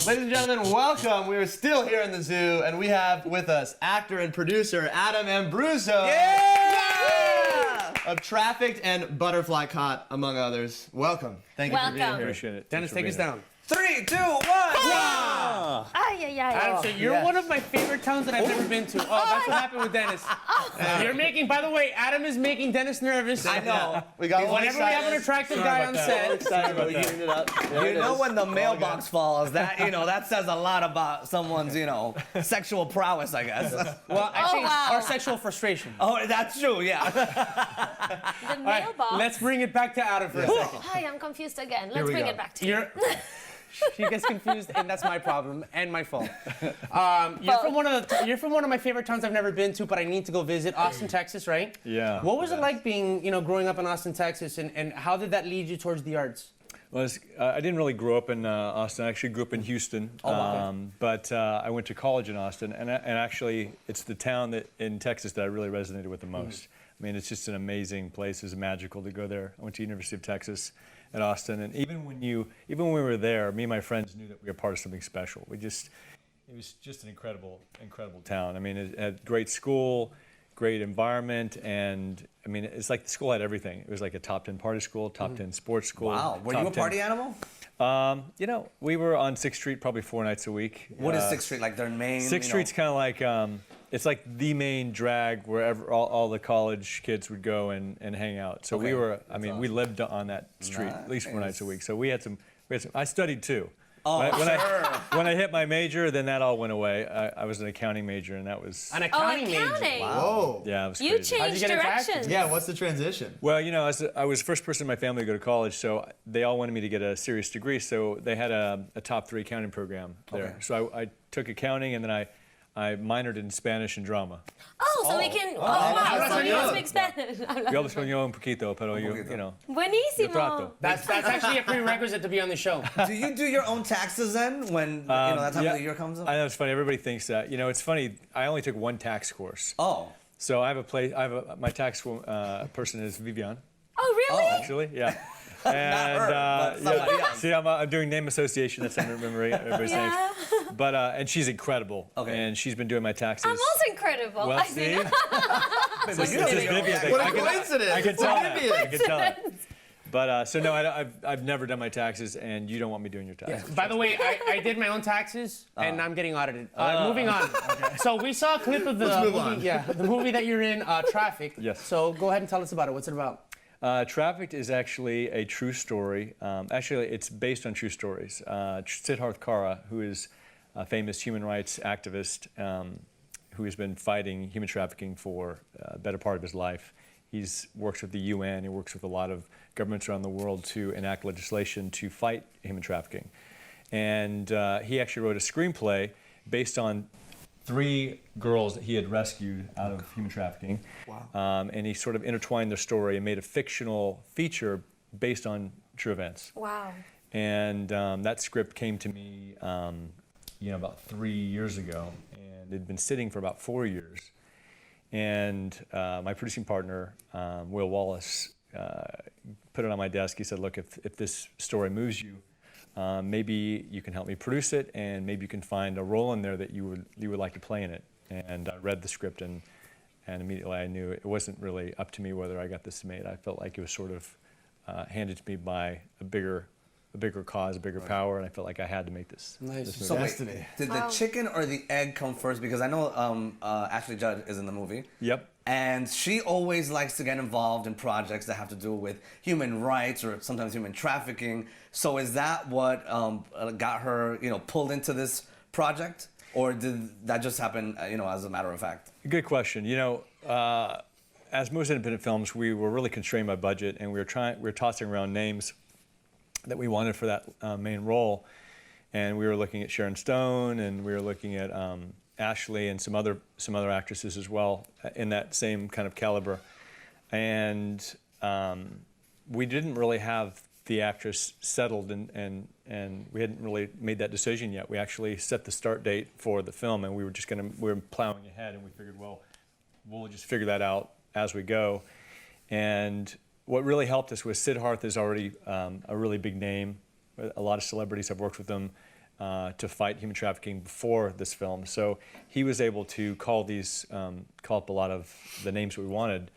Ladies and gentlemen, welcome. We are still here in the zoo, and we have with us actor and producer Adam Ambruso. Yeah! Of Trafficked and Butterfly Cot, among others. Welcome. Thank you for being here. Appreciate it. Dennis, take us down. 3, 2, 1. Adam, so you're one of my favorite towns that I've never been to. Oh, that's what happened with Dennis. You're making, by the way, Adam is making Dennis nervous. I know. We got Whenever we have an attractive guy on set. excited about heating it up. You know when the mailbox falls, that that says a lot about someone's, sexual prowess, I guess. Well, actually, our sexual frustration. Oh, that's true, yeah. The mailbox. Let's bring it back to Adam for a second. Hi, I'm confused again. Let's bring it back to you. She gets confused, and that's my problem and my fault. You're from one of my favorite towns I've never been to, but I need to go visit. Austin, Texas, right? Yeah. What was it like being, growing up in Austin, Texas, and how did that lead you towards the arts? Well, I didn't really grow up in Austin. I actually grew up in Houston. But I went to college in Austin, and actually, it's the town in Texas that I really resonated with the most. I mean, it's just an amazing place. It's magical to go there. I went to University of Texas at Austin, and even when we were there, me and my friends knew that we were part of something special. It was just an incredible town. I mean, it had great school, great environment, and I mean, it's like the school had everything. It was like a top 10 party school, top 10 sports school. Wow, were you a party animal? We were on 6th Street probably 4 nights a week. What is 6th Street, like their main? 6th Street's kind of like, it's like the main drag where all the college kids would go and hang out. So we lived on that street at least 4 nights a week. So we had some, I studied too. Oh, when I hit my major, then that all went away. I was an accounting major, and that was... An accounting major? Wow. Yeah, it was You crazy. changed directions. Yeah, what's the transition? Well, I was the first person in my family to go to college, so they all wanted me to get a serious degree, so they had a top 3 accounting program there. Okay. So I took accounting, and then I minored in Spanish and drama. Oh, so we can. Oh, wow. So you speak Spanish. Yo hablo español un poquito, pero yo trato. Buenísimo. That's actually a prerequisite to be on the show. Do you do your own taxes then when that time of the year comes up? I know it's funny. Everybody thinks that. It's funny. I only took 1 tax course. Oh. So my tax person is Vivian. Oh, really? Actually, yeah. And Not her, but somebody else. see, I'm doing name association. That's how I remember everybody's names. But and she's incredible. Okay. And she's been doing my taxes. I'm also incredible. Well, I see? mean, This is Vivian. What a coincidence. I can tell that. Vivian. I can tell that. But so no, I've never done my taxes, and you don't want me doing your taxes. By the way, I did my own taxes, and I'm getting audited. Moving on. So we saw a clip of the movie. Yeah, the movie that you're in, Trafficked. Yes. So go ahead and tell us about it. What's it about? Trafficked is actually a true story. Actually, it's based on true stories. Siddharth Kara, who is a famous human rights activist who has been fighting human trafficking for a better part of his life. He's works with the UN. He works with a lot of governments around the world to enact legislation to fight human trafficking. And he actually wrote a screenplay based on 3 girls that he had rescued out of human trafficking. Wow. And he sort of intertwined their story and made a fictional feature based on true events. wow. And that script came to me, about 3 years ago, and it had been sitting for about 4 years. And my producing partner, Will Wallace, put it on my desk. He said, look, if this story moves you, maybe you can help me produce it, and maybe you can find a role in there that you would like to play in it. And I read the script, and immediately I knew it wasn't really up to me whether I got this made. I felt like it was sort of handed to me by a bigger cause, a bigger power, and I felt like I had to make this. Nice. This So movie. wait, did the chicken or the egg come first? Because I know Ashley Judd is in the movie. Yep. And she always likes to get involved in projects that have to do with human rights or sometimes human trafficking. So is that what got her, pulled into this project? Or did that just happen, as a matter of fact? Good question. As most independent films, we were really constrained by budget, and we were tossing around names that we wanted for that main role. And we were looking at Sharon Stone, and we were looking at Ashley and some other actresses as well in that same kind of caliber. And we didn't really have the actress settled, and we hadn't really made that decision yet. We actually set the start date for the film, and we were plowing ahead, and we figured, well, we'll just figure that out as we go. And what really helped us was Siddharth is already a really big name. A lot of celebrities have worked with him. to fight human trafficking before this film. So he was able to call up a lot of the names we wanted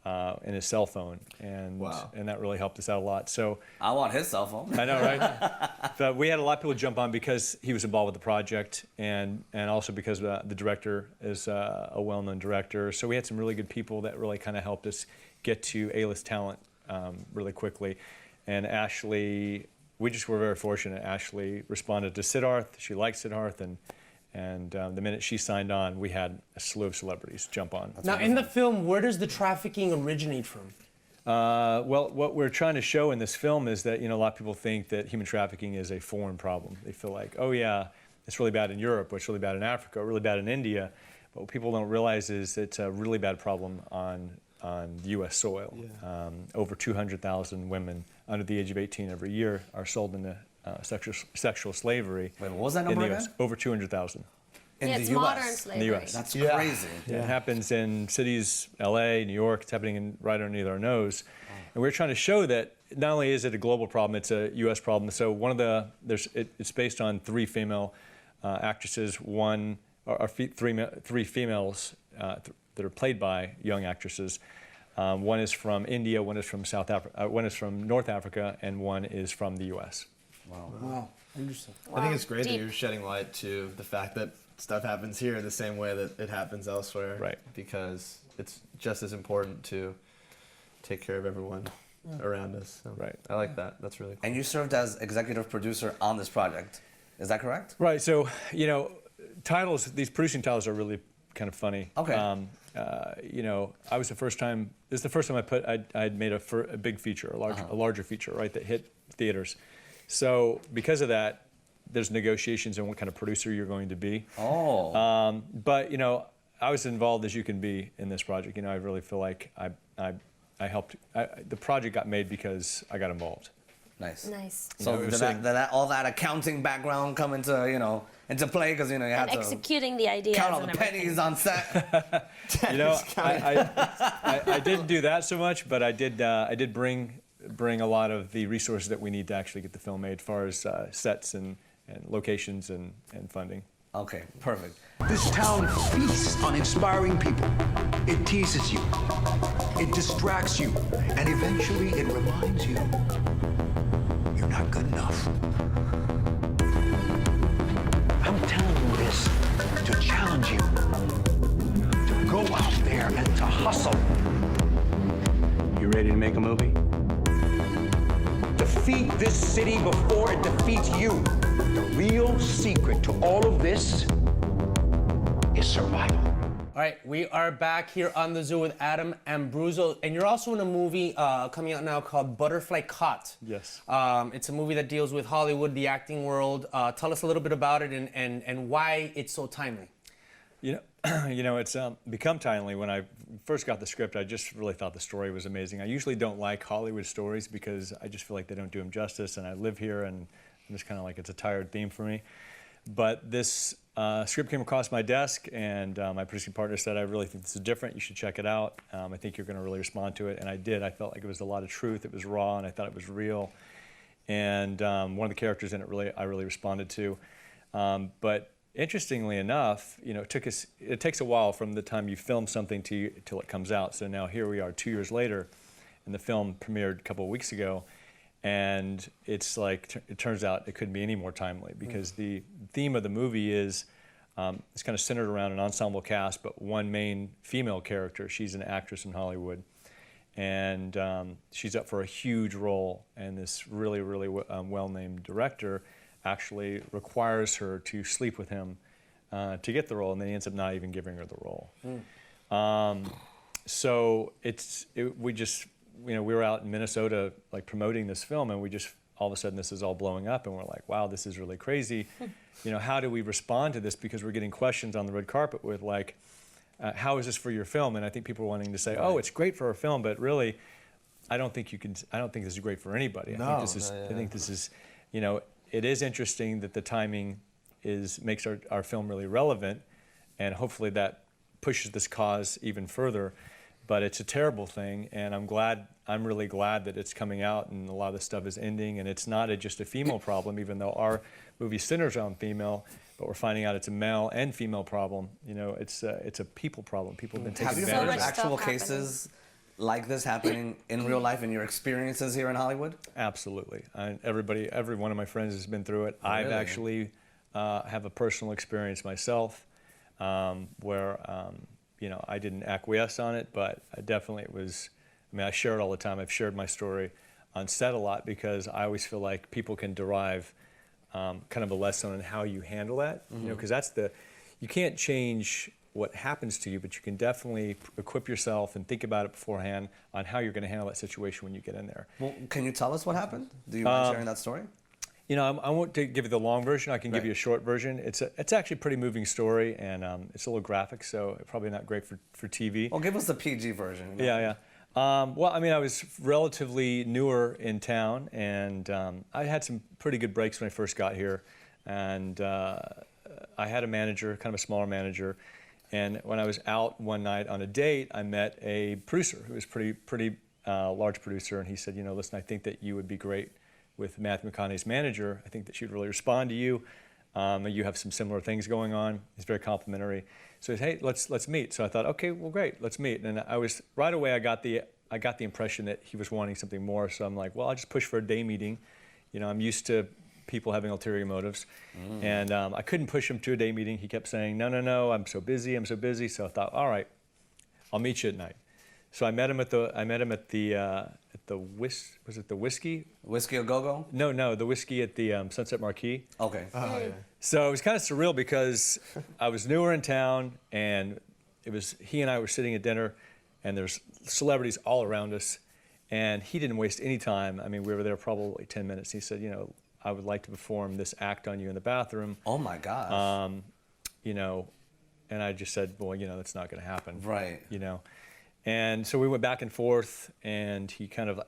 in his cell phone, and that really helped us out a lot. So I want his cell phone. I know, right? But we had a lot of people jump on because he was involved with the project, and also because the director is a well-known director. So we had some really good people that really kind of helped us get to A-list talent really quickly. And Ashley, we just were very fortunate. Ashley responded to Siddharth. She liked Siddharth, and the minute she signed on, we had a slew of celebrities jump on. Now, in the film, where does the trafficking originate from? Well, what we're trying to show in this film is that, a lot of people think that human trafficking is a foreign problem. They feel like, oh yeah, it's really bad in Europe, or it's really bad in Africa, or really bad in India. But what people don't realize is it's a really bad problem on U.S. soil. Yeah. Over 200,000 women under the age of 18 every year are sold into sexual slavery. Wait, what was that number again? Over 200,000. In Yeah, the it's US. modern In the slavery. U.S. That's crazy. Yeah. It happens in cities, L.A., New York. It's happening right underneath our nose. And we're trying to show that not only is it a global problem, it's a U.S. problem. So it's based on three female actresses, three females that are played by young actresses. One is from India, one is from South Africa, one is from North Africa, and one is from the U.S. Wow. Interesting. I think it's great that Deep. you're shedding light to the fact that stuff happens here the same way that it happens elsewhere. Right. Because it's just as important to take care of everyone around us. So Right. I like that. That's really cool. And you served as executive producer on this project. Is that correct? Right. So, titles, these producing titles are really kind of funny. Okay. I was the first time, this is the first time I'd made a big feature, a larger feature, right, that hit theaters. So because of that, there's negotiations on what kind of producer you're going to be. Oh. But, I was involved as you can be in this project. I really feel like I helped. The project got made because I got involved. Nice. Nice. So we were did all that accounting background come into play? Because, you had to Executing the ideas count all and the everything. pennies on set. I didn't do that so much, but I did bring a lot of the resources that we need to actually get the film made, as far as sets and locations and funding. Okay, perfect. This town feasts on inspiring people. It teases you. It distracts you. And eventually it reminds you you're not good enough. I'm telling you this to challenge you. To go out there and to hustle. You ready to make a movie? Defeat this city before it defeats you. The real secret to all of this is survival. All right, we are back here on The Zoo with Adam Ambruso, and you're also in a movie coming out now called Butterfly Cot. Yes. It's a movie that deals with Hollywood, the acting world. Tell us a little bit about it and why it's so timely. It's become timely. When I first got the script, I just really thought the story was amazing. I usually don't like Hollywood stories because I just feel like they don't do them justice, and I live here, and I'm just kind of like, it's a tired theme for me. But this script came across my desk, and my producing partner said, I really think this is different. You should check it out. I think you're going to really respond to it. And I did. I felt like it was a lot of truth. It was raw, and I thought it was real. And one of the characters in it I really responded to. But interestingly enough, it takes a while from the time you film something till it comes out. So now here we are 2 years later, and the film premiered a couple of weeks ago. And it's like, it turns out it couldn't be any more timely, because the theme of the movie is, it's kind of centered around an ensemble cast, but one main female character. She's an actress in Hollywood, and she's up for a huge role, and this really, really well-named director actually requires her to sleep with him to get the role, and then he ends up not even giving her the role. So we were out in Minnesota like promoting this film, and we just, all of a sudden, this is all blowing up, and we're like, wow, this is really crazy. How do we respond to this? Because we're getting questions on the red carpet with like, how is this for your film? And I think people are wanting to say, oh, it's great for our film, but really, I don't think this is great for anybody. I think this is, it is interesting that the timing makes our film really relevant, and hopefully that pushes this cause even further. But it's a terrible thing, and I'm glad I'm really glad that it's coming out and a lot of this stuff is ending, and it's not just a female problem, even though our movie centers on female, but we're finding out it's a male and female problem. You know, it's a people problem. People have been taking Have you advantage heard of of it. actual happening. cases like this happening in real life in your experiences here in Hollywood? Absolutely. Every one of my friends has been through it. I've Really? actually have a personal experience myself where, you know, I didn't acquiesce on it, but I definitely I share it all the time. I've shared my story on set a lot because I always feel like people can derive kind of a lesson on how you handle that. You know, because you can't change what happens to you, but you can definitely equip yourself and think about it beforehand on how you're going to handle that situation when you get in there. Well, can you tell us what happened? Do you mind sharing that story? You know, I won't give you the long version. I can give Right. you a short version. It's actually a pretty moving story, and it's a little graphic, so probably not great for TV. Well, give us the PG version. you know? Yeah. Well, I mean, I was relatively newer in town, and I had some pretty good breaks when I first got here. And I had a manager, kind of a smaller manager. And when I was out one night on a date, I met a producer who was pretty large producer, and he said, you know, listen, I think that you would be great with Matthew McConaughey's manager. I think that she'd really respond to you. You have some similar things going on. He's very complimentary. So he said, hey, let's meet. So I thought, okay, well, great, let's meet. And I was right away. I got the impression that he was wanting something more. So I'm like, well, I'll just push for a day meeting. You know, I'm used to people having ulterior motives, and I couldn't push him to a day meeting. He kept saying, no, I'm so busy. So I thought, all right, I'll meet you at night. So I met him at the whiskey? Whiskey a go-go? No, the whiskey at the Sunset Marquis. Okay. So it was kind of surreal because I was newer in town, and he and I were sitting at dinner, and there's celebrities all around us, and he didn't waste any time. I mean, we were there probably 10 minutes. He said, you know, I would like to perform this act on you in the bathroom. Oh my gosh. You know, and I just said, well, you know, that's not going to happen. Right. You know, and so we went back and forth, and he kind of,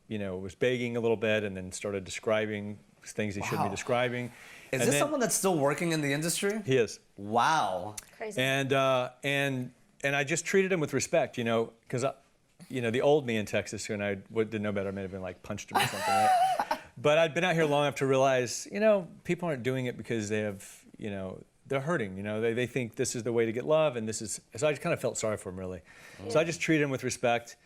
you know, was begging a little bit, and then started describing things he shouldn't be Wow. describing. Is And this then- someone that's still working in the industry? He is. Wow. Crazy. And I just treated him with respect, you know, because you know, the old me in Texas, when I didn't know better, I may have been like punched him or something. Right? But I'd been out here long enough to realize, you know, people aren't doing it because they have, you know, they're hurting. You know, they think this is the way to get love, and this is. So I just kind of felt sorry for him, really. So I just treated him with respect.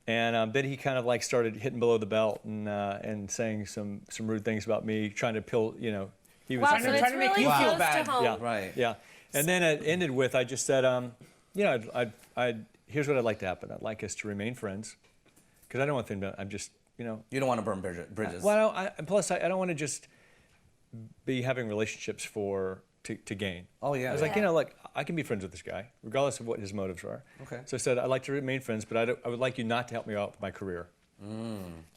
And then he kind of like started hitting below the belt and saying some rude things about me, trying to you know, he was Wow, kind so of- it's trying to make really you feel close bad. to home. yeah, Right. Yeah, and then it ended with I just said, you know, here's what I'd like to happen. I'd like us to remain friends, because I don't want them to. I'm just, you know. You don't want to burn bridges. Well, plus I don't want to just be having relationships to gain. Oh, yeah. I was like, you know, like I can be friends with this guy, regardless of what his motives are. Okay. So I said, I'd like to remain friends, but I would like you not to help me out with my career.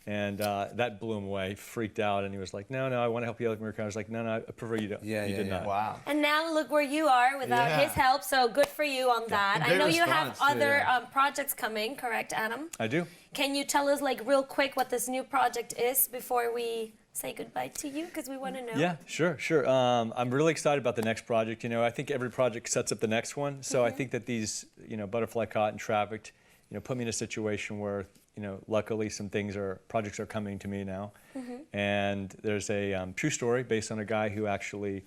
And that blew him away. He freaked out, and he was like, no, I want to help you out with my career. I was like, no, I prefer you to. Yeah, you yeah, did yeah. not. Wow. And now look where you are without Yeah. his help. So good for you on that. I Great know you have response, too, other yeah. projects coming, correct, Adam? I do. Can you tell us like real quick what this new project is before we say goodbye to you? Because we want to know. Yeah, sure. I'm really excited about the next project. You know, I think every project sets up the next one. So I think that these, you know, Butterfly Cot and Trafficked, you know, put me in a situation where, you know, luckily some projects are coming to me now. And there's a true story based on a guy who actually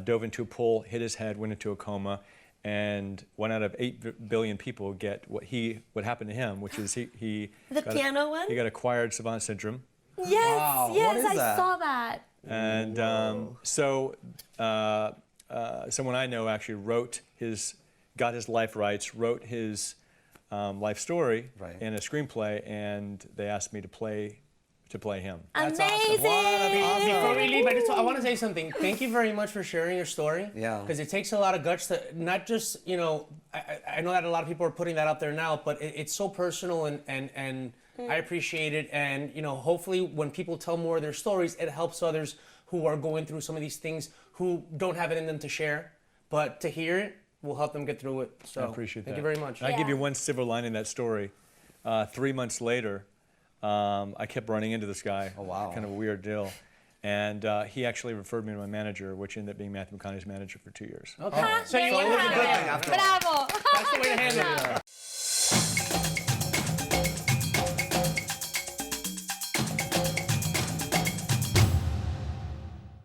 dove into a pool, hit his head, went into a coma, and 1 out of 8 billion people get what happened to him, which is he The got piano one? He got acquired savant syndrome. Yes, Wow, yes, what is I that? saw that. And so someone I know actually got his life rights, wrote his life story Right. in a screenplay, and they asked me to play him. That's Amazing. awesome. Before we leave, I want to say something. Thank you very much for sharing your story. Yeah. Because it takes a lot of guts to not just, you know, I know that a lot of people are putting that out there now, but it's so personal and I appreciate it. And, you know, hopefully when people tell more of their stories, it helps others who are going through some of these things who don't have it in them to share. But to hear it will help them get through it. So I appreciate that. Thank you very much. And I give you Yeah. one silver line in that story. 3 months later, I kept running into this guy. Oh, wow. Kind of a weird deal. And he actually referred me to my manager, which ended up being Matthew McConaughey's manager for 2 years. Okay. So There you you went with a have good it. thing after all. Bravo. That's the way to handle it.